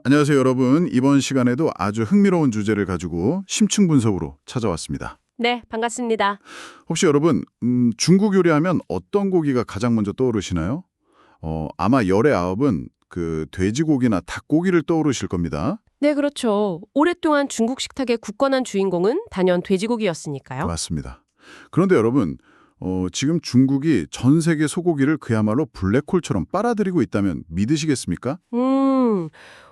안녕하세요, 여러분. 이번 시간에도 아주 흥미로운 주제를 가지고 심층 분석으로 찾아왔습니다. 네, 반갑습니다. 혹시 여러분, 중국 요리하면 어떤 고기가 가장 먼저 떠오르시나요? 아마 열의 아홉은 그 돼지고기나 닭고기를 떠오르실 겁니다. 네, 그렇죠. 오랫동안 중국 식탁의 굳건한 주인공은 단연 돼지고기였으니까요. 맞습니다. 그런데 여러분, 지금 중국이 전 세계 소고기를 그야말로 블랙홀처럼 빨아들이고 있다면 믿으시겠습니까?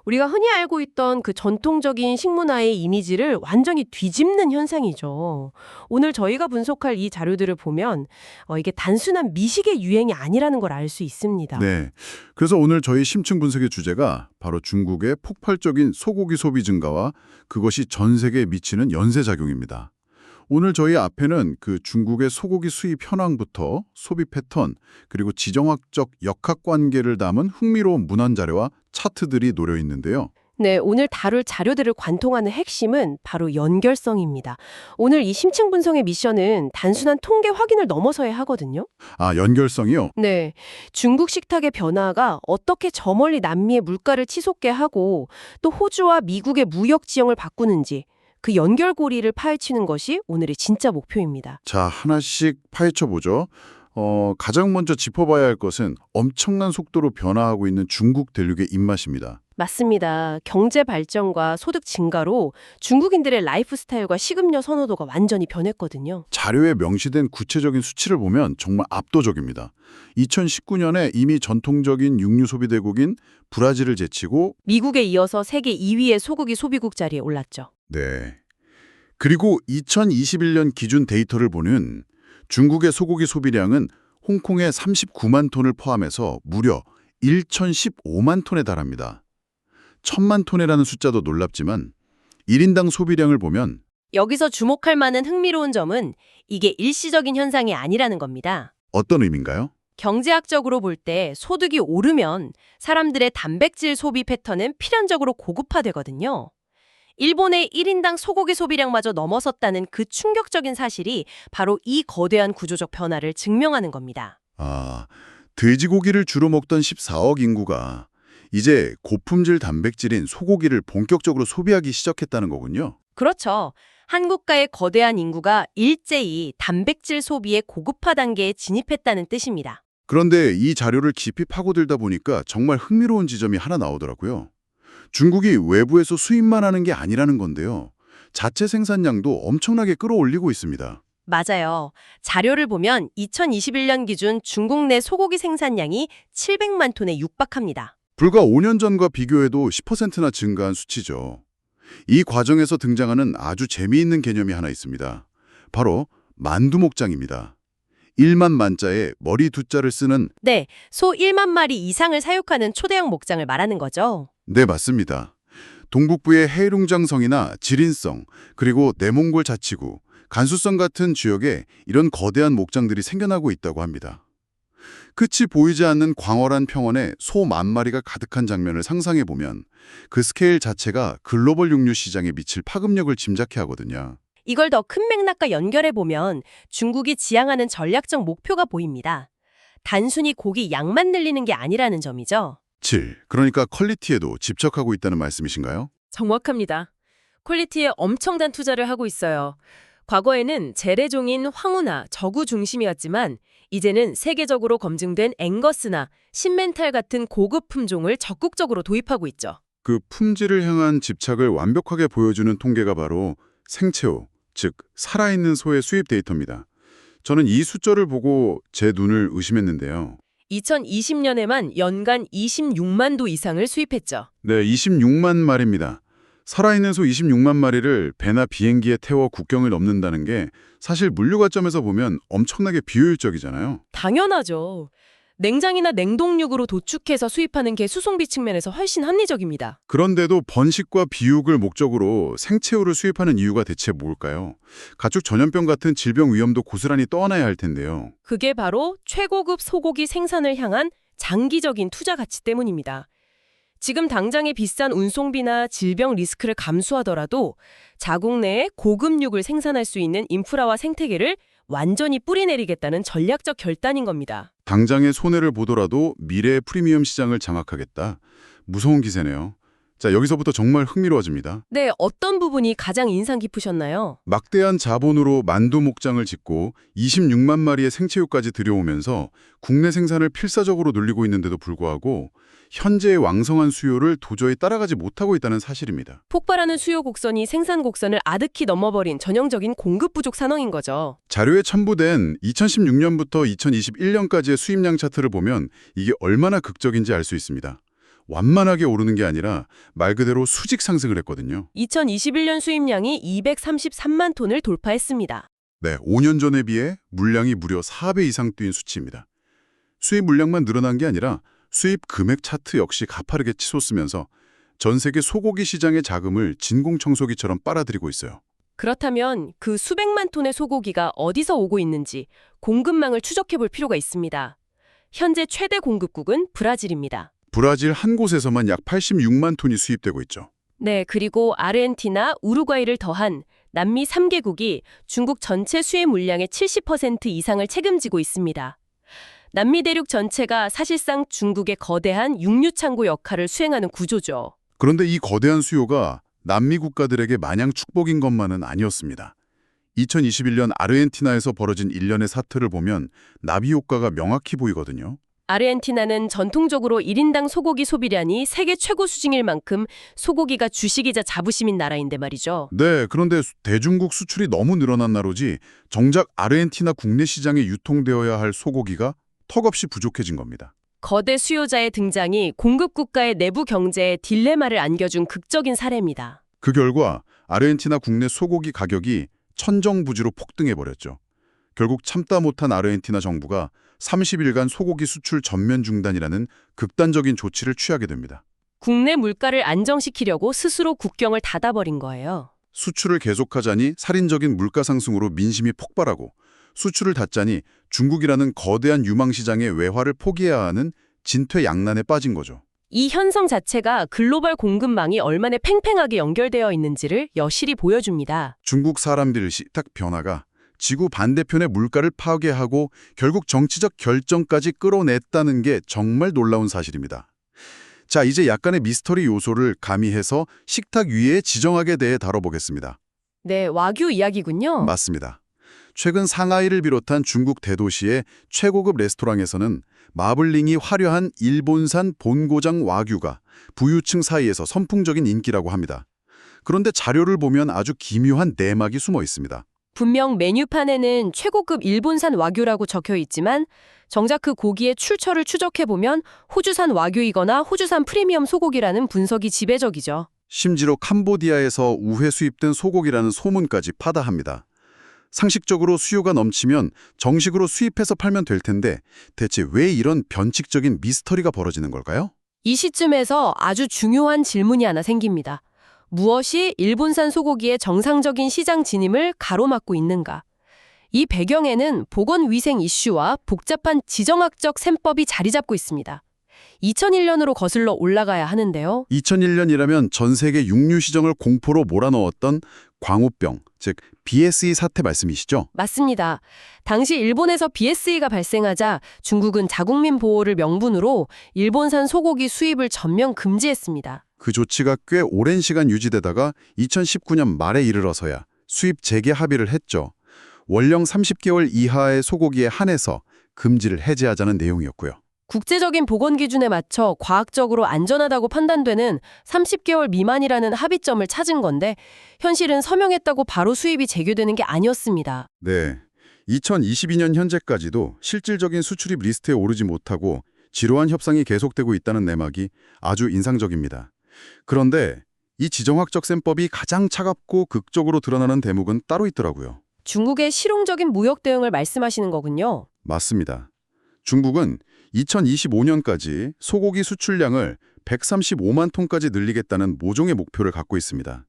우리가 흔히 알고 있던 그 전통적인 식문화의 이미지를 완전히 뒤집는 현상이죠. 오늘 저희가 분석할 이 자료들을 보면 이게 단순한 미식의 유행이 아니라는 걸 알 수 있습니다. 네. 그래서 오늘 저희 심층 분석의 주제가 바로 중국의 폭발적인 소고기 소비 증가와 그것이 전 세계에 미치는 연쇄작용입니다. 오늘 저희 앞에는 그 중국의 소고기 수입 현황부터 소비 패턴, 그리고 지정학적 역학관계를 담은 흥미로운 문헌 자료와 차트들이 놓여 있는데요. 네, 오늘 다룰 자료들을 관통하는 핵심은 바로 연결성입니다. 오늘 이 심층 분석의 미션은 단순한 통계 확인을 넘어서야 하거든요. 아, 연결성이요? 네, 중국 식탁의 변화가 어떻게 저 멀리 남미의 물가를 치솟게 하고 또 호주와 미국의 무역 지형을 바꾸는지 그 연결고리를 파헤치는 것이 오늘의 진짜 목표입니다. 자, 하나씩 파헤쳐 보죠. 가장 먼저 짚어봐야 할 것은 엄청난 속도로 변화하고 있는 중국 대륙의 입맛입니다. 맞습니다. 경제 발전과 소득 증가로 중국인들의 라이프 스타일과 식음료 선호도가 완전히 변했거든요. 자료에 명시된 구체적인 수치를 보면 정말 압도적입니다. 2019년에 이미 전통적인 육류 소비 대국인 브라질을 제치고 미국에 이어서 세계 2위의 소고기 소비국 자리에 올랐죠. 네. 그리고 2021년 기준 데이터를 보는 중국의 소고기 소비량은 홍콩의 39만 톤을 포함해서 무려 1,015만 톤에 달합니다. 1,000만 톤이라는 숫자도 놀랍지만 1인당 소비량을 보면 여기서 주목할 만한 흥미로운 점은 이게 일시적인 현상이 아니라는 겁니다. 어떤 의미인가요? 경제학적으로 볼 때 소득이 오르면 사람들의 단백질 소비 패턴은 필연적으로 고급화되거든요. 일본의 1인당 소고기 소비량마저 넘어섰다는 그 충격적인 사실이 바로 이 거대한 구조적 변화를 증명하는 겁니다. 아, 돼지고기를 주로 먹던 14억 인구가 이제 고품질 단백질인 소고기를 본격적으로 소비하기 시작했다는 거군요. 그렇죠. 한국가의 거대한 인구가 일제히 단백질 소비의 고급화 단계에 진입했다는 뜻입니다. 그런데 이 자료를 깊이 파고들다 보니까 정말 흥미로운 지점이 하나 나오더라고요. 중국이 외부에서 수입만 하는 게 아니라는 건데요. 자체 생산량도 엄청나게 끌어올리고 있습니다. 맞아요. 자료를 보면 2021년 기준 중국 내 소고기 생산량이 700만 톤에 육박합니다. 불과 5년 전과 비교해도 10%나 증가한 수치죠. 이 과정에서 등장하는 아주 재미있는 개념이 하나 있습니다. 바로 만두 목장입니다. 1만 만자에 머리 두 자를 쓰는 네, 소 1만 마리 이상을 사육하는 초대형 목장을 말하는 거죠. 네, 맞습니다. 동북부의 해룽장성이나 지린성, 그리고 내몽골 자치구, 간수성 같은 지역에 이런 거대한 목장들이 생겨나고 있다고 합니다. 끝이 보이지 않는 광활한 평원에 소 10,000마리가 가득한 장면을 상상해보면 그 스케일 자체가 글로벌 육류 시장에 미칠 파급력을 짐작해 하거든요. 이걸 더 큰 맥락과 연결해보면 중국이 지향하는 전략적 목표가 보입니다. 단순히 고기 양만 늘리는 게 아니라는 점이죠. 그러니까 퀄리티에도 집착하고 있다는 말씀이신가요? 정확합니다. 퀄리티에 엄청난 투자를 하고 있어요. 과거에는 재래종인 황우나 저구 중심이었지만 이제는 세계적으로 검증된 앵거스나 신멘탈 같은 고급 품종을 적극적으로 도입하고 있죠. 그 품질을 향한 집착을 완벽하게 보여주는 통계가 바로 생체호, 즉 살아있는 소의 수입 데이터입니다. 저는 이 숫자를 보고 제 눈을 의심했는데요. 2020년에만 연간 26만 도 이상을 수입했죠. 네, 26만 마리입니다. 살아있는 소 26만 마리를 배나 비행기에 태워 국경을 넘는다는 게 사실 물류 관점에서 보면 엄청나게 비효율적이잖아요. 당연하죠. 냉장이나 냉동육으로 도축해서 수입하는 게 수송비 측면에서 훨씬 합리적입니다. 그런데도 번식과 비육을 목적으로 생체호를 수입하는 이유가 대체 뭘까요? 가축 전염병 같은 질병 위험도 고스란히 떠안아야 할 텐데요. 그게 바로 최고급 소고기 생산을 향한 장기적인 투자 가치 때문입니다. 지금 당장의 비싼 운송비나 질병 리스크를 감수하더라도 자국 내에 고급육을 생산할 수 있는 인프라와 생태계를 완전히 뿌리내리겠다는 전략적 결단인 겁니다. 당장의 손해를 보더라도 미래의 프리미엄 시장을 장악하겠다. 무서운 기세네요. 자, 여기서부터 정말 흥미로워집니다. 네, 어떤 부분이 가장 인상 깊으셨나요? 막대한 자본으로 만두 목장을 짓고 26만 마리의 생체육까지 들여오면서 국내 생산을 필사적으로 늘리고 있는데도 불구하고 현재의 왕성한 수요를 도저히 따라가지 못하고 있다는 사실입니다. 폭발하는 수요 곡선이 생산 곡선을 아득히 넘어버린 전형적인 공급 부족 상황인 거죠. 자료에 첨부된 2016년부터 2021년까지의 수입량 차트를 보면 이게 얼마나 극적인지 알 수 있습니다. 완만하게 오르는 게 아니라 말 그대로 수직 상승을 했거든요. 2021년 수입량이 233만 톤을 돌파했습니다. 네, 5년 전에 비해 물량이 무려 4배 이상 뛴 수치입니다. 수입 물량만 늘어난 게 아니라 수입 금액 차트 역시 가파르게 치솟으면서 전 세계 소고기 시장의 자금을 진공청소기처럼 빨아들이고 있어요. 그렇다면 그 수백만 톤의 소고기가 어디서 오고 있는지 공급망을 추적해 볼 필요가 있습니다. 현재 최대 공급국은 브라질입니다. 브라질 한 곳에서만 약 86만 톤이 수입되고 있죠. 네, 그리고 아르헨티나, 우루과이를 더한 남미 3개국이 중국 전체 수입 물량의 70% 이상을 책임지고 있습니다. 남미 대륙 전체가 사실상 중국의 거대한 육류 창고 역할을 수행하는 구조죠. 그런데 이 거대한 수요가 남미 국가들에게 마냥 축복인 것만은 아니었습니다. 2021년 아르헨티나에서 벌어진 일련의 사태를 보면 나비 효과가 명확히 보이거든요. 아르헨티나는 전통적으로 1인당 소고기 소비량이 세계 최고 수준일 만큼 소고기가 주식이자 자부심인 나라인데 말이죠. 네, 그런데 대중국 수출이 너무 늘어난 나로지 정작 아르헨티나 국내 시장에 유통되어야 할 소고기가 턱없이 부족해진 겁니다. 거대 수요자의 등장이 공급 국가의 내부 경제에 딜레마를 안겨준 극적인 사례입니다. 그 결과 아르헨티나 국내 소고기 가격이 천정부지로 폭등해버렸죠. 결국 참다 못한 아르헨티나 정부가 30일간 소고기 수출 전면 중단이라는 극단적인 조치를 취하게 됩니다. 국내 물가를 안정시키려고 스스로 국경을 닫아버린 거예요. 수출을 계속하자니 살인적인 물가 상승으로 민심이 폭발하고 수출을 닫자니 중국이라는 거대한 유망시장의 외화를 포기해야 하는 진퇴양난에 빠진 거죠. 이 현상 자체가 글로벌 공급망이 얼마나 팽팽하게 연결되어 있는지를 여실히 보여줍니다. 중국 사람들의 식탁 변화가 지구 반대편의 물가를 파괴하고 결국 정치적 결정까지 끌어냈다는 게 정말 놀라운 사실입니다. 자, 이제 약간의 미스터리 요소를 가미해서 식탁 위에 지정학에 대해 다뤄보겠습니다. 네, 와규 이야기군요. 맞습니다. 최근 상하이를 비롯한 중국 대도시의 최고급 레스토랑에서는 마블링이 화려한 일본산 본고장 와규가 부유층 사이에서 선풍적인 인기라고 합니다. 그런데 자료를 보면 아주 기묘한 내막이 숨어 있습니다. 분명 메뉴판에는 최고급 일본산 와규라고 적혀 있지만 정작 그 고기의 출처를 추적해보면 호주산 와규이거나 호주산 프리미엄 소고기라는 분석이 지배적이죠. 심지어 캄보디아에서 우회 수입된 소고기라는 소문까지 파다합니다. 상식적으로 수요가 넘치면 정식으로 수입해서 팔면 될 텐데 대체 왜 이런 변칙적인 미스터리가 벌어지는 걸까요? 이 시점에서 아주 중요한 질문이 하나 생깁니다. 무엇이 일본산 소고기의 정상적인 시장 진입을 가로막고 있는가? 이 배경에는 보건위생 이슈와 복잡한 지정학적 셈법이 자리 잡고 있습니다. 2001년으로 거슬러 올라가야 하는데요. 2001년이라면 전 세계 육류 시장을 공포로 몰아넣었던 광우병, 즉 BSE 사태 말씀이시죠? 맞습니다. 당시 일본에서 BSE가 발생하자 중국은 자국민 보호를 명분으로 일본산 소고기 수입을 전면 금지했습니다. 그 조치가 꽤 오랜 시간 유지되다가 2019년 말에 이르러서야 수입 재개 합의를 했죠. 원령 30개월 이하의 소고기에 한해서 금지를 해제하자는 내용이었고요. 국제적인 보건 기준에 맞춰 과학적으로 안전하다고 판단되는 30개월 미만이라는 합의점을 찾은 건데 현실은 서명했다고 바로 수입이 재개되는 게 아니었습니다. 네, 2022년 현재까지도 실질적인 수출입 리스트에 오르지 못하고 지루한 협상이 계속되고 있다는 내막이 아주 인상적입니다. 그런데 이 지정학적 셈법이 가장 차갑고 극적으로 드러나는 대목은 따로 있더라고요. 중국의 실용적인 무역 대응을 말씀하시는 거군요. 맞습니다. 중국은 2025년까지 소고기 수출량을 135만 톤까지 늘리겠다는 모종의 목표를 갖고 있습니다.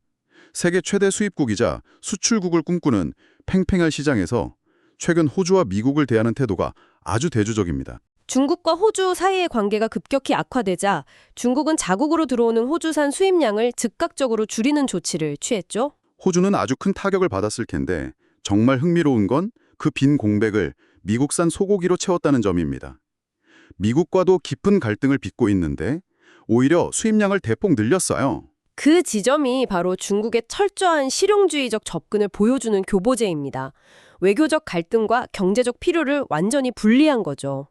세계 최대 수입국이자 수출국을 꿈꾸는 팽팽한 시장에서 최근 호주와 미국을 대하는 태도가 아주 대조적입니다. 중국과 호주 사이의 관계가 급격히 악화되자 중국은 자국으로 들어오는 호주산 수입량을 즉각적으로 줄이는 조치를 취했죠. 호주는 아주 큰 타격을 받았을 텐데 정말 흥미로운 건 그 빈 공백을 미국산 소고기로 채웠다는 점입니다. 미국과도 깊은 갈등을 빚고 있는데 오히려 수입량을 대폭 늘렸어요. 그 지점이 바로 중국의 철저한 실용주의적 접근을 보여주는 교보제입니다. 외교적 갈등과 경제적 필요를 완전히 분리한 거죠.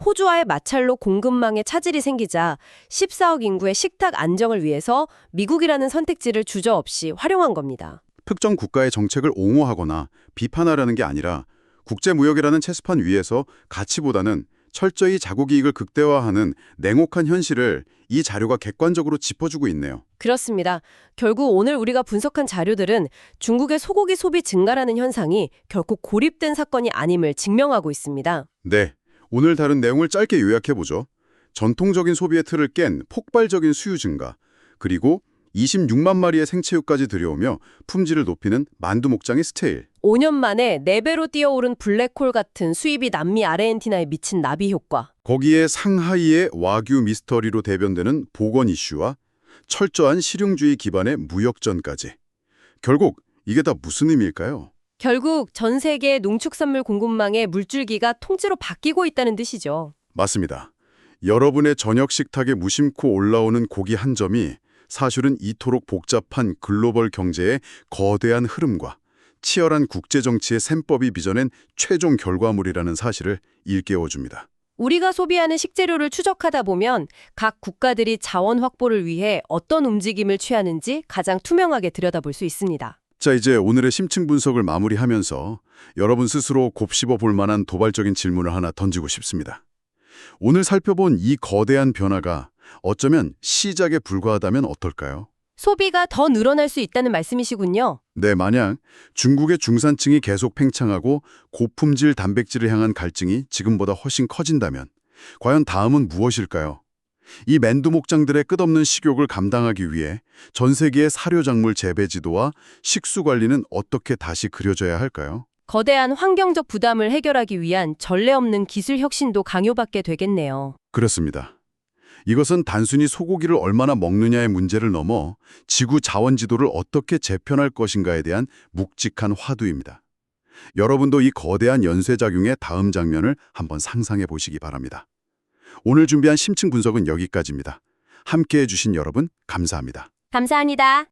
호주와의 마찰로 공급망에 차질이 생기자 14억 인구의 식탁 안정을 위해서 미국이라는 선택지를 주저없이 활용한 겁니다. 특정 국가의 정책을 옹호하거나 비판하려는 게 아니라 국제무역이라는 체스판 위에서 가치보다는 철저히 자국 이익을 극대화하는 냉혹한 현실을 이 자료가 객관적으로 짚어주고 있네요. 그렇습니다. 결국 오늘 우리가 분석한 자료들은 중국의 소고기 소비 증가라는 현상이 결코 고립된 사건이 아님을 증명하고 있습니다. 네, 오늘 다룬 내용을 짧게 요약해보죠. 전통적인 소비의 틀을 깬 폭발적인 수요 증가, 그리고 26만 마리의 생체육까지 들여오며 품질을 높이는 만두 목장의 스테일. 5년 만에 4배로 뛰어오른 블랙홀 같은 수입이 남미 아르헨티나에 미친 나비 효과. 거기에 상하이의 와규 미스터리로 대변되는 보건 이슈와 철저한 실용주의 기반의 무역전까지. 결국 이게 다 무슨 의미일까요? 결국 전 세계 농축산물 공급망의 물줄기가 통째로 바뀌고 있다는 뜻이죠. 맞습니다. 여러분의 저녁 식탁에 무심코 올라오는 고기 한 점이 사실은 이토록 복잡한 글로벌 경제의 거대한 흐름과 치열한 국제정치의 셈법이 빚어낸 최종 결과물이라는 사실을 일깨워줍니다. 우리가 소비하는 식재료를 추적하다 보면 각 국가들이 자원 확보를 위해 어떤 움직임을 취하는지 가장 투명하게 들여다볼 수 있습니다. 자, 이제 오늘의 심층 분석을 마무리하면서 여러분 스스로 곱씹어 볼 만한 도발적인 질문을 하나 던지고 싶습니다. 오늘 살펴본 이 거대한 변화가 어쩌면 시작에 불과하다면 어떨까요? 소비가 더 늘어날 수 있다는 말씀이시군요. 네, 만약 중국의 중산층이 계속 팽창하고 고품질 단백질을 향한 갈증이 지금보다 훨씬 커진다면 과연 다음은 무엇일까요? 이 맨두 목장들의 끝없는 식욕을 감당하기 위해 전 세계의 사료작물 재배 지도와 식수 관리는 어떻게 다시 그려져야 할까요? 거대한 환경적 부담을 해결하기 위한 전례 없는 기술 혁신도 강요받게 되겠네요. 그렇습니다. 이것은 단순히 소고기를 얼마나 먹느냐의 문제를 넘어 지구 자원 지도를 어떻게 재편할 것인가에 대한 묵직한 화두입니다. 여러분도 이 거대한 연쇄작용의 다음 장면을 한번 상상해 보시기 바랍니다. 오늘 준비한 심층 분석은 여기까지입니다. 함께해 주신 여러분 감사합니다. 감사합니다.